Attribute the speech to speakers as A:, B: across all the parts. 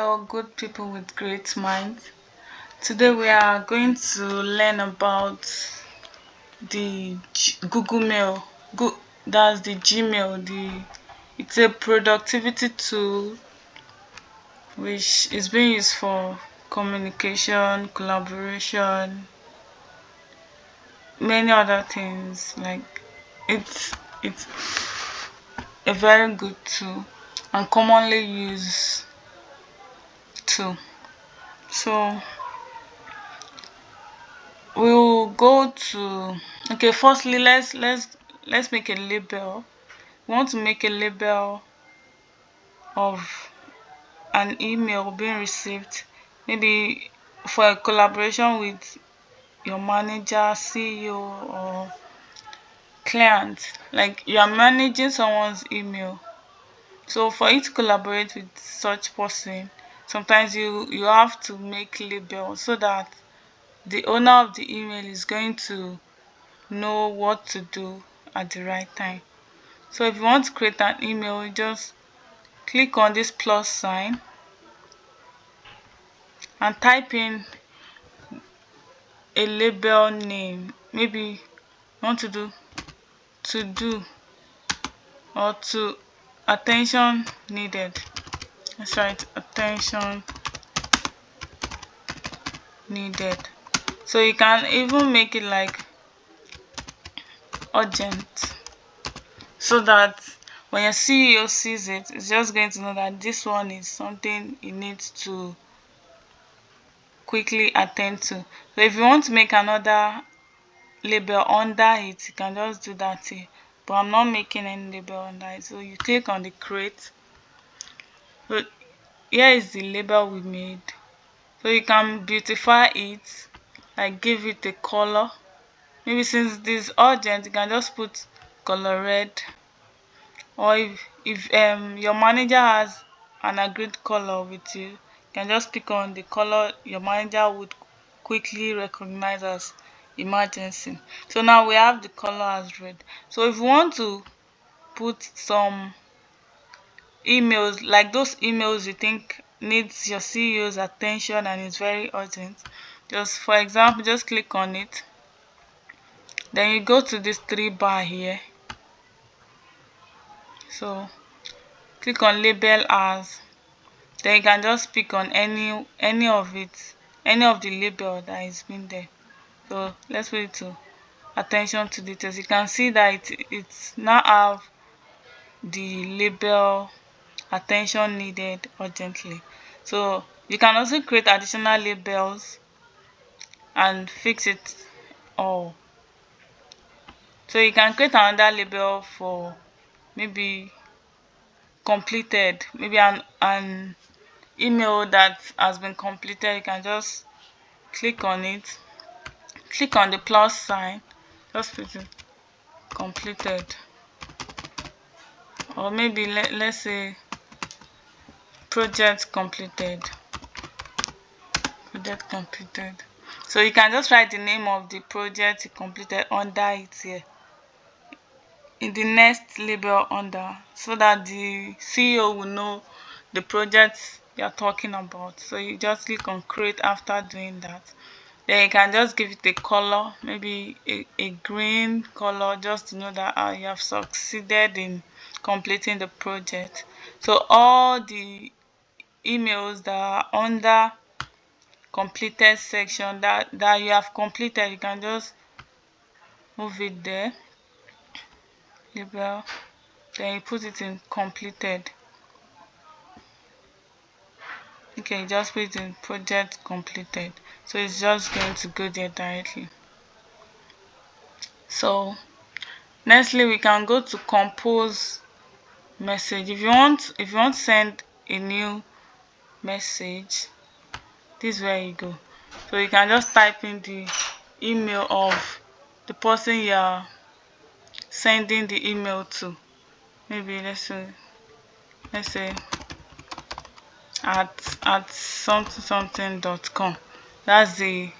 A: Hello, good people with great minds. Today we are going to learn about the Google Mail. That's the Gmail. It's a productivity tool which is being used for communication, collaboration, many other things. Like it's a very good tool and commonly used tool. So we'll go to firstly let's make a label. We want to make a label of an email being received, maybe for a collaboration with your manager, CEO, or client. Like you are managing someone's email, so for you to collaborate with such person, sometimes you have to make label so that the owner of the email is going to know what to do at the right time. So if you want to create an email, you just click on this plus sign and type in a label name. Maybe you want to do or to attention needed. Let's write attention needed. So you can even make it like urgent, so that when your CEO sees it, it's just going to know that this one is something he needs to quickly attend to. So if you want to make another label under it, you can just do that here, but I'm not making any label under it. So you click on the create. So here is the label we made. So you can beautify it, like give it a color. Maybe since this is urgent, you can just put color red, or if your manager has an agreed color with you, you can just pick on the color your manager would quickly recognize as emergency. So now we have the color as red. So if you want to put some emails, like those emails you think needs your CEO's attention and is very urgent, just for example, just click on it, then you go to this three bar here. So click on label as, then you can just pick on any of the label that is been there. So let's put it to attention to details. You can see that it's now have the label attention needed urgently. So you can also create additional labels and fix it all. So you can create another label for maybe completed, maybe an email that has been completed. You can just click on it, click on the plus sign, just put it completed, or maybe let's say project completed. So you can just write the name of the project you completed under it here in the next label under, so that the CEO will know the project you're talking about. So you just click on create after doing that. Then you can just give it a color, maybe a green color, just to know that you have succeeded in completing the project. So all the emails that are under completed section that you have completed, you can just move it there, label, then you put it in completed. Okay, just put it in project completed, so it's just going to go there directly. So nextly, we can go to compose message. If you want to send a new message, this is where you go. So you can just type in the email of the person you are sending the email to. Maybe let's say at something.com. That's the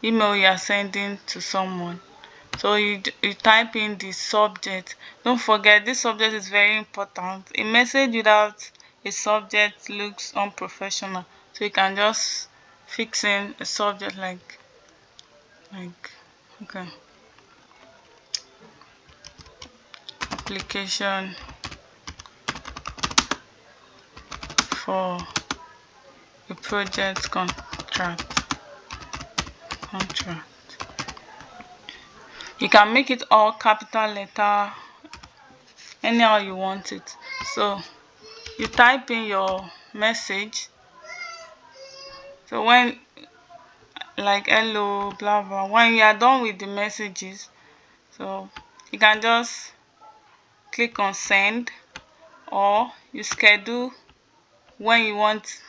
A: email you are sending to someone. So you type in the subject. Don't forget, this subject is very important. A message without a subject looks unprofessional, so you can just fix in a subject like okay, application for a project contract. You can make it all capital letter, anyhow you want it. So you type in your message. So when, like, hello blah blah, when you are done with the messages, so you can just click on send, or you schedule when you want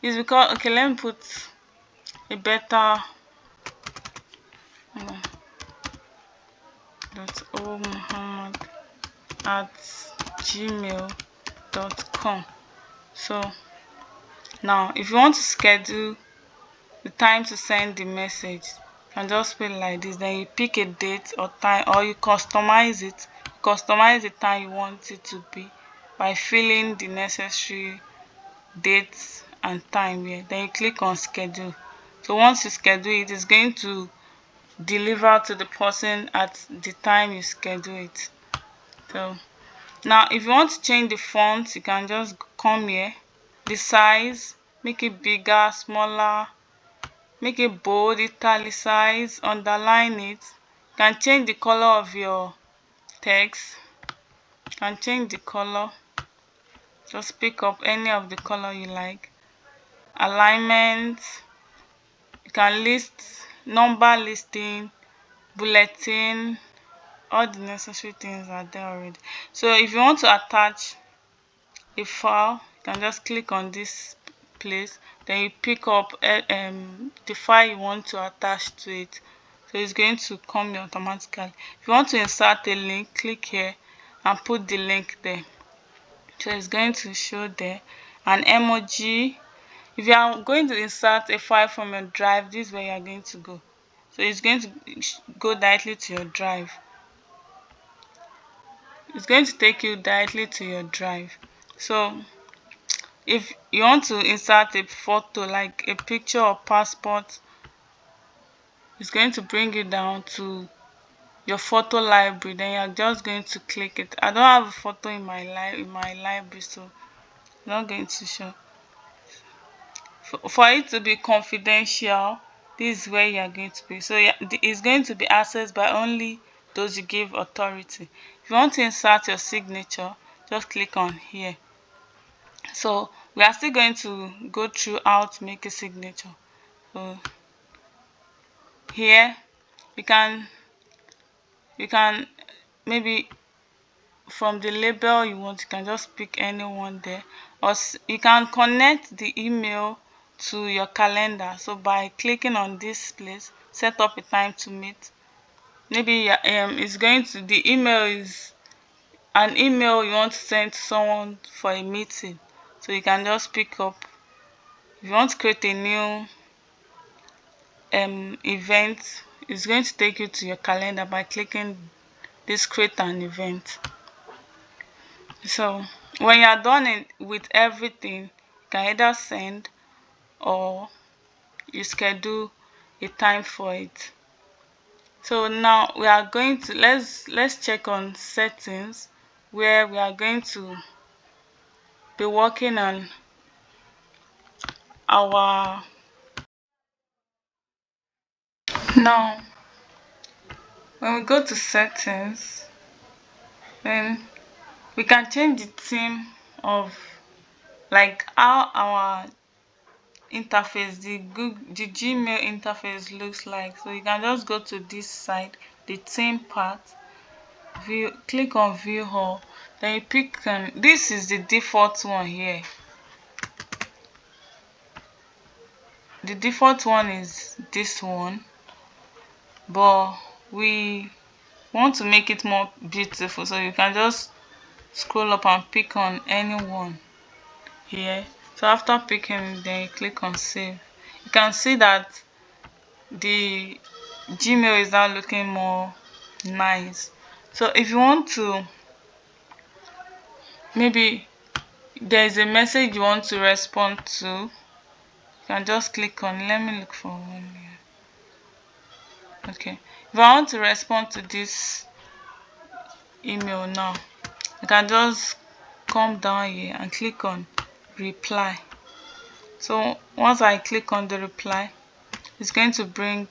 A: it's because, okay, let me put a better Muhammad at gmail.com. So now if you want to schedule the time to send the message, you can just put it like this, then you pick a date or time, or you customize it. Customize the time you want it to be by filling the necessary dates and time here. Then you click on schedule. So once you schedule it, it's going to deliver to the person at the time you schedule it. So now if you want to change the font, you can just come here, the size, make it bigger, smaller, make it bold, italicize, underline it. You can change the color of your text. You can change the color, just pick up any of the color you like. Alignment, you can list, number listing, bulletin, all the necessary things are there already. So if you want to attach a file, you can just click on this place, then you pick up the file you want to attach to it. So it's going to come here automatically. If you want to insert a link, click here and put the link there. So it's going to show there. An emoji. If you are going to insert a file from your drive, this is where you are going to go. So it's going to go directly to your drive. It's going to take you directly to your drive. So if you want to insert a photo, like a picture or passport, it's going to bring you down to your photo library. Then you're just going to click it. I don't have a photo in my library, so I'm not going to show. For it to be confidential, this is where you are going to be. So yeah, it's going to be accessed by only those you give authority. If you want to insert your signature, just click on here. So we are still going to go through how to make a signature. So here you can maybe from the label you want, you can just pick anyone there, or you can connect the email to your calendar. So by clicking on this place, set up a time to meet. Maybe it's going to, the email is an email you want to send to someone for a meeting, so you can just pick up. If you want to create a new event, it's going to take you to your calendar by clicking this create an event. So when you are done with everything, you can either send or you schedule a time for it. So now we are going to, let's check on settings, where we are going to be working on our, now when we go to settings, then we can change the theme of, like, how our interface, the Gmail interface looks like. So you can just go to this side, the theme part, view, click on view all, then you pick this is the default one here. The default one is this one, but we want to make it more beautiful, so you can just scroll up and pick on any one here. So after picking, then you click on save. You can see that the Gmail is now looking more nice. So if you want to maybe there is a message you want to respond to, you can just click on, let me look for one here. Okay, if I want to respond to this email now, I can just come down here and click on reply. So once I click on the reply, it's going to bring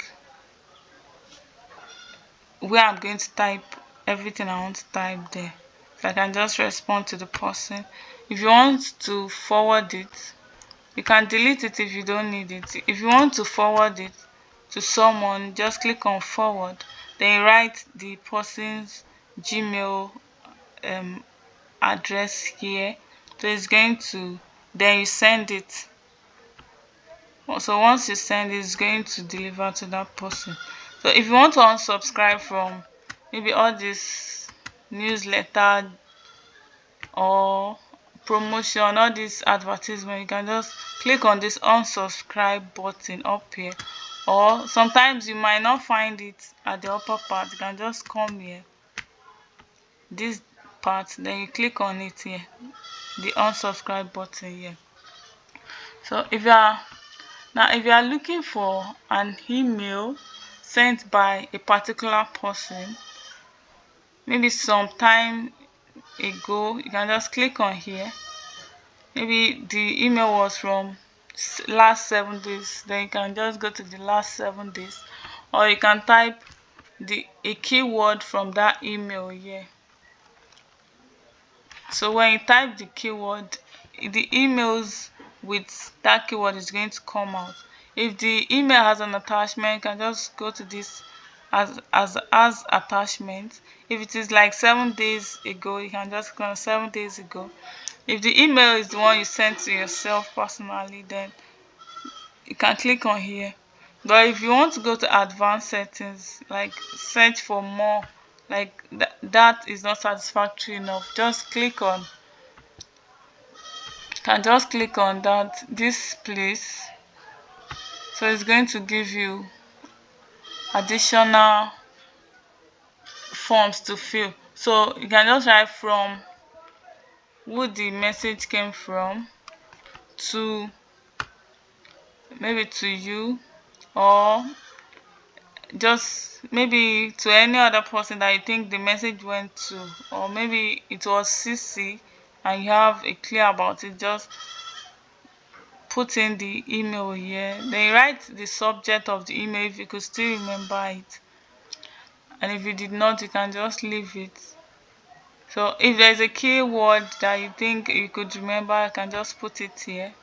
A: where I'm going to type everything I want to type there. So I can just respond to the person. If you want to forward it, you can delete it if you don't need it. If you want to forward it to someone, just click on forward, then you write the person's Gmail address here. So it's going to, then you send it. So once you send it, it's going to deliver to that person. So if you want to unsubscribe from maybe all this newsletter or promotion, all this advertisement, you can just click on this unsubscribe button up here. Or sometimes you might not find it at the upper part, you can just come here, this part, then you click on it here, the unsubscribe button here. So if you are looking for an email sent by a particular person, maybe some time ago, you can just click on here. Maybe the email was from last 7 days, then you can just go to the last 7 days, or you can type a keyword from that email here. So when you type the keyword, the emails with that keyword is going to come out. If the email has an attachment, you can just go to this as attachment. If it is like 7 days ago, you can just click on 7 days ago. If the email is the one you sent to yourself personally, then you can click on here. But if you want to go to advanced settings, like search for more, like that is not satisfactory enough, just click on, can just click on that, this place. So it's going to give you additional forms to fill. So you can just write from who the message came from, to maybe to you, or just maybe to any other person that you think the message went to, or maybe it was CC and you have a clear about it. Just put in the email here, then you write the subject of the email if you could still remember it, and if you did not, you can just leave it. So if there's a keyword that you think you could remember, you can just put it here,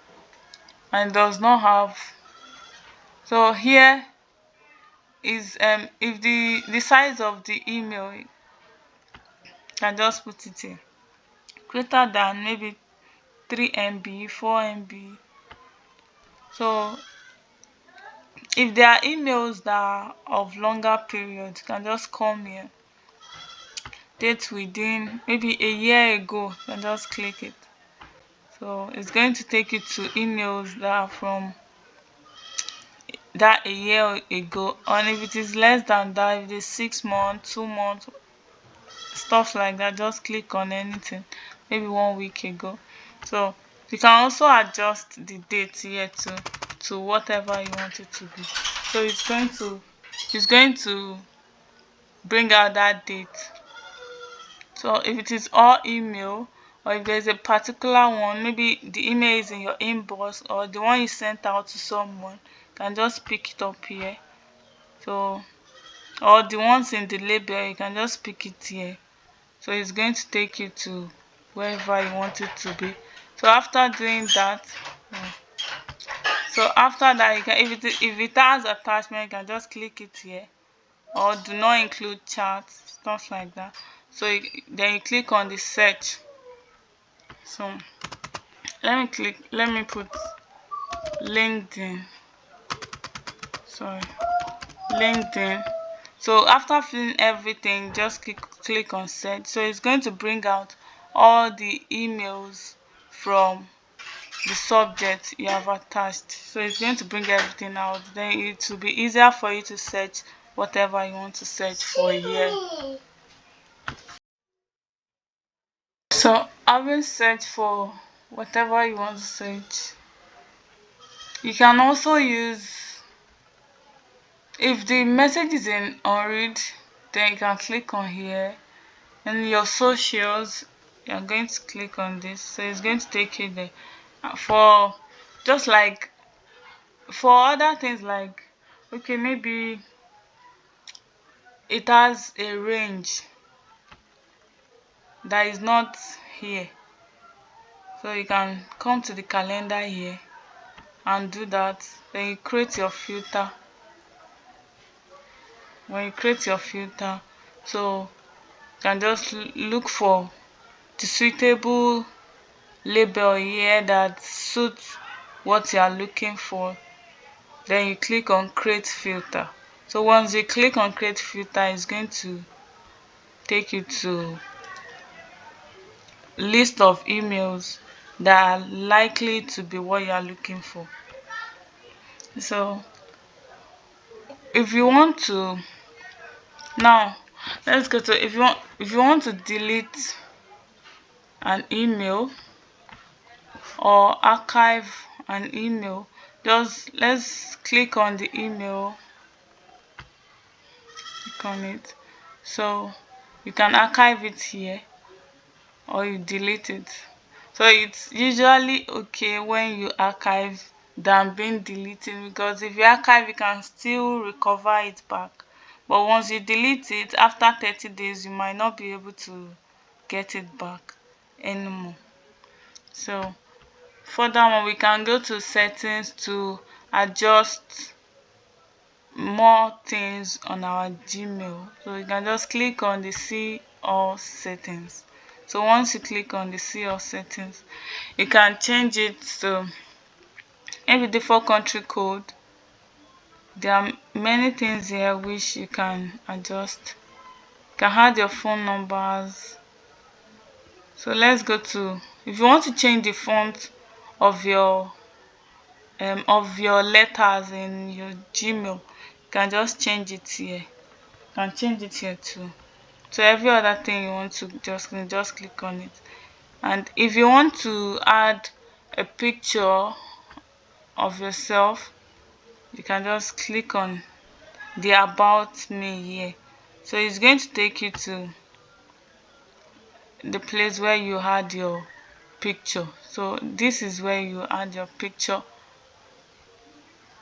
A: and it does not have. So here is if the size of the email, you can just put it here, greater than maybe 3 MB, 4 MB. So if there are emails that are of longer period, you can just come here, date within maybe a year ago, you can just click it. So it's going to take you to emails that are from that a year ago. And if it is less than that, if it is 6 months, 2 months, stuff like that, just click on anything, maybe 1 week ago. So you can also adjust the date here to whatever you want it to be. So it's going to bring out that date. So if it is all email, or if there's a particular one, maybe the email is in your inbox or the one you sent out to someone, you can just pick it up here. So, or the ones in the label, you can just pick it here. So it's going to take you to wherever you want it to be. So after doing that, you can, if it has attachment, you can just click it here, or do not include chat, stuff like that. So then you click on the search. So let me put LinkedIn. Sorry, LinkedIn. So after filling everything, just click on search. So it's going to bring out all the emails from the subject you have attached. So it's going to bring everything out. Then it will be easier for you to search whatever you want to search for here. So having searched for whatever you want to search. You can also use, if the message is in unread, then you can click on here. And your socials, you're going to click on this, so it's going to take you there. For just like for other things, like okay, maybe it has a range that is not here, so you can come to the calendar here and do that. Then you create your filter. When you create your filter, so you can just look for the suitable label here that suits what you are looking for. Then you click on create filter. So once you click on create filter, it's going to take you to list of emails that are likely to be what you are looking for. So if you want to, now let's go to, if you want to delete an email or archive an email, just let's click on the email, click on it. So you can archive it here or you delete it. So it's usually okay when you archive than being deleted, because if you archive, you can still recover it back. But once you delete it, after 30 days, you might not be able to get it back anymore. So furthermore, we can go to settings to adjust more things on our Gmail. So you can just click on the see all settings. So once you click on the see all settings, you can change it to maybe default country code. There are many things here which you can adjust. You can add your phone numbers. So let's go to, if you want to change the font of your letters in your Gmail, you can just change it here. You can change it here too. So every other thing you want to just click on it. And if you want to add a picture of yourself, you can just click on the about me here. So it's going to take you to the place where you had your picture. So this is where you add your picture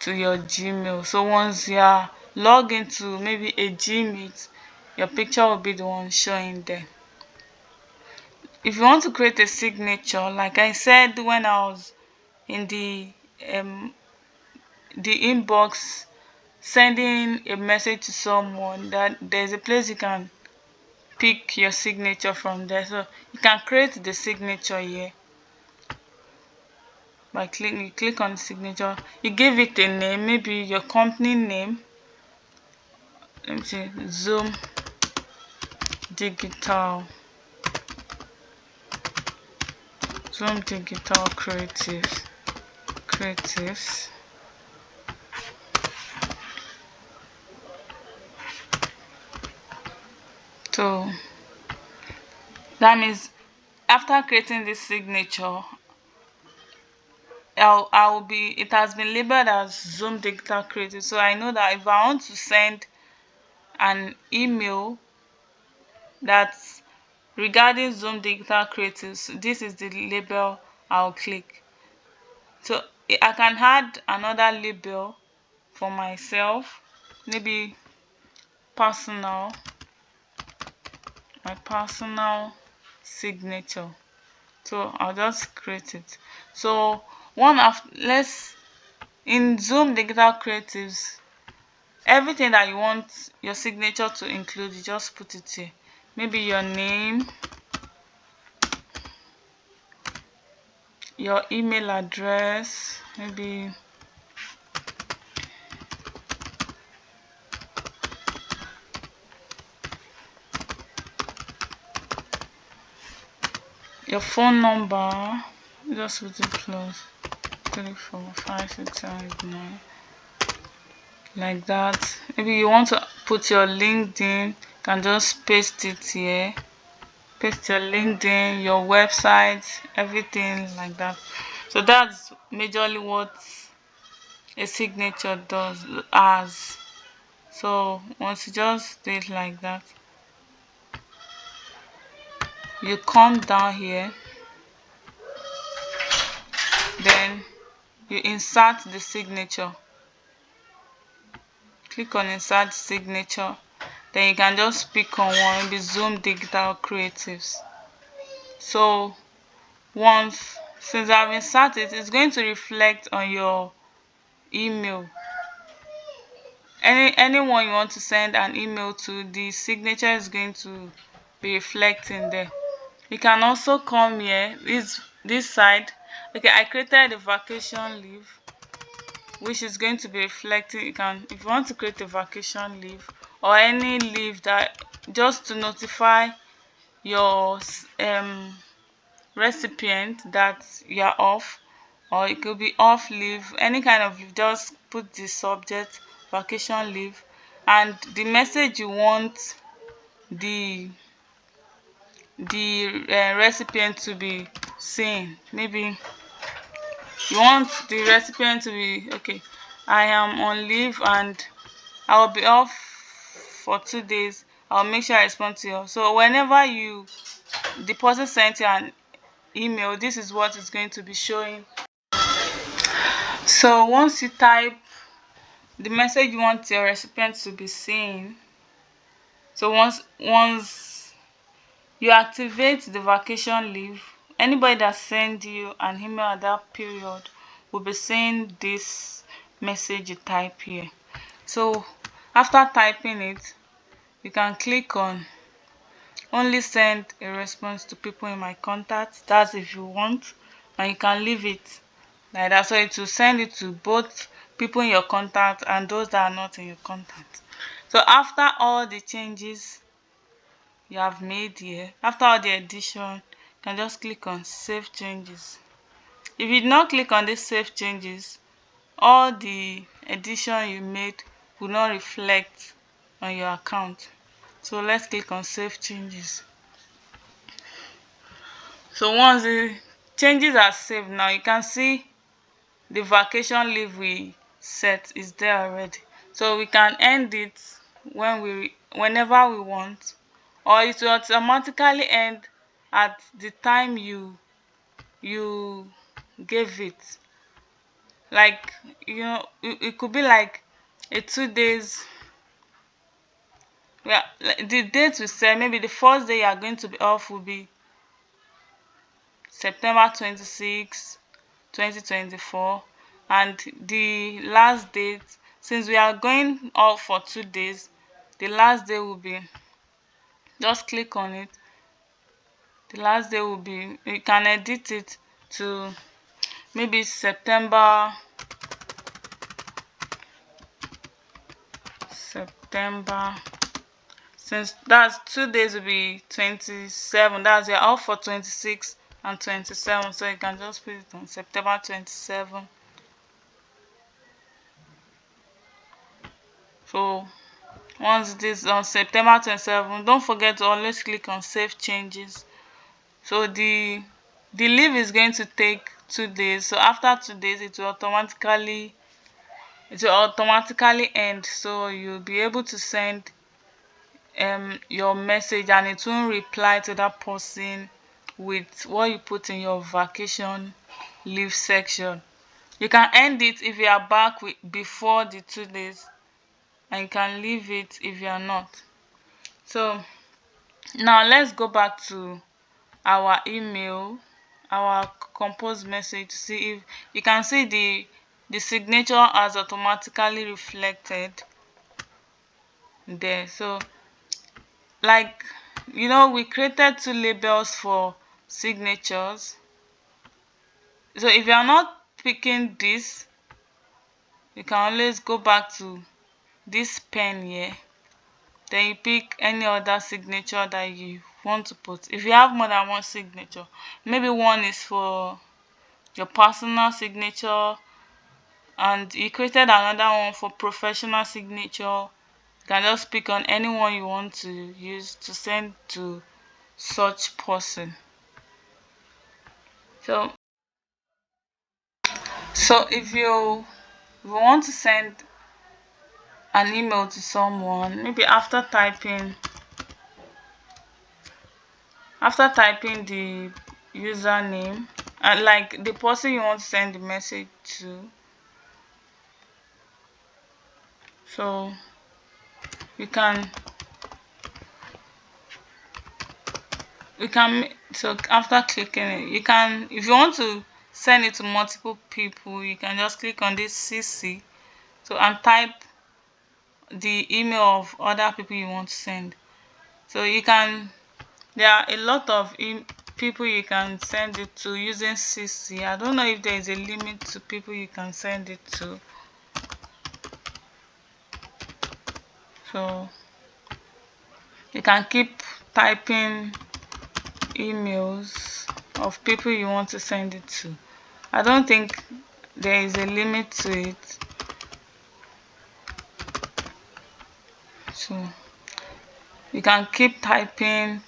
A: to your Gmail. So once you are logged into maybe a Gmeet, your picture will be the one showing there. If you want to create a signature, like I said when I was in the inbox sending a message to someone, that there's a place you can pick your signature from there. So you can create the signature here by you click on the signature, you give it a name, maybe your company name. Let me see, Zoom Digital, Zoom Digital Creatives. So that means after creating this signature, it has been labeled as Zoom Digital Creative. So I know that if I want to send an email that's regarding Zoom Digital Creatives, this is the label I'll click. So I can add another label for myself, maybe personal, my personal signature. So I'll just create it. So let's, in Zoom Digital Creatives, everything that you want your signature to include, you just put it here. Maybe your name, your email address, maybe your phone number, just put it close, 3456789, like that. Maybe you want to put your LinkedIn, you can just paste it here. paste your LinkedIn, your website, everything like that. So that's majorly what a signature does as. So once you just do it like that, you come down here, then you insert the signature. Click on insert signature, then you can just pick on one, maybe Zoom Digital Creatives. So since I've inserted, it's going to reflect on your email. Anyone you want to send an email to, the signature is going to be reflecting there. You can also come here, this side. Okay, I created a vacation leave which is going to be reflecting. You can, if you want to create a vacation leave or any leave that, just to notify your recipient that you're off, or it could be off leave, any kind of leave, just put the subject vacation leave and the message you want the recipient to be seeing. Maybe you want the recipient to be, okay, I am on leave and I will be off for 2 days. I'll make sure I respond to you. So whenever the person sent you an email, this is what is going to be showing. So once you type the message you want your recipient to be seeing, so once you activate the vacation leave, anybody that sends you an email at that period will be seeing this message you type here. So after typing it, you can click on only send a response to people in my contacts. That's if you want, and you can leave it like that, so it will send it to both people in your contact and those that are not in your contact. So after all the changes you have made here, after all the edition, you can just click on save changes. If you did not click on this save changes, all the edition you made will not reflect on your account. So let's click on save changes. So once the changes are saved, now you can see the vacation leave we set is there already. So we can end it whenever we want, or it will automatically end at the time you gave it. Like, it could be like a 2 days. Yeah, like the date we set, maybe the first day you are going to be off will be September 26, 2024, and the last date, since we are going off for 2 days, the last day will be, just click on it, the last day will be, you can edit it to maybe September, since that's 2 days will be 27, that's, you're off for 26 and 27, so you can just put it on September 27. So once it is on September 27, don't forget to always click on save changes. So the leave is going to take 2 days. So after 2 days, it will automatically end. So you'll be able to send your message, and it will reply to that person with what you put in your vacation leave section. You can end it if you are back before the 2 days, and you can leave it if you are not. So now let's go back to our email, our compose message, to see if you can see the signature has automatically reflected there. So, like, we created 2 labels for signatures. So if you are not picking this, you can always go back to this pen here, then you pick any other signature that you want to put. If you have more than one signature, maybe one is for your personal signature and you created another one for professional signature, you can just pick on any one you want to use to send to such person. So if you want to send an email to someone, maybe after typing the username and like the person you want to send the message to, so you can so after clicking it, you can, if you want to send it to multiple people, you can just click on this CC and type the email of other people you want to send. So you can, there are a lot of people you can send it to using CC. I don't know if there is a limit to people you can send it to. So you can keep typing emails of people you want to send it to. I don't think there is a limit to it. So you can keep typing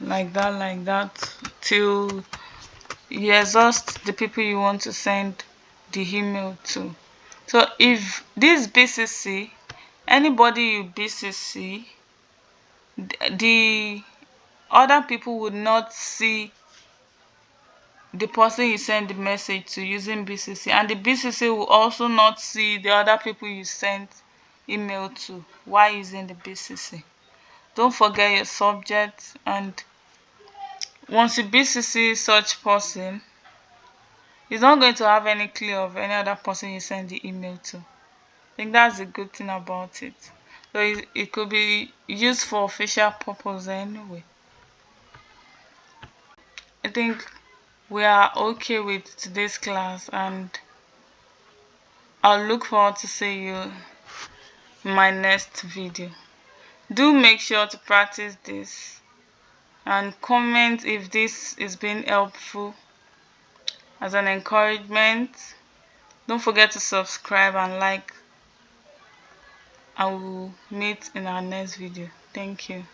A: like that till you exhaust the people you want to send the email to. So if this BCC, anybody you BCC, the other people would not see the person you send the message to using BCC, and the BCC will also not see the other people you sent email to while using the BCC. Don't forget your subject, and once you BCC such person, he's not going to have any clue of any other person you send the email to. I think that's the good thing about it. So it could be used for official purpose anyway. I think we are okay with today's class, and I'll look forward to seeing you in my next video. Do make sure to practice this and comment if this is being helpful as an encouragement. Don't forget to subscribe and like. I will meet in our next video. Thank you.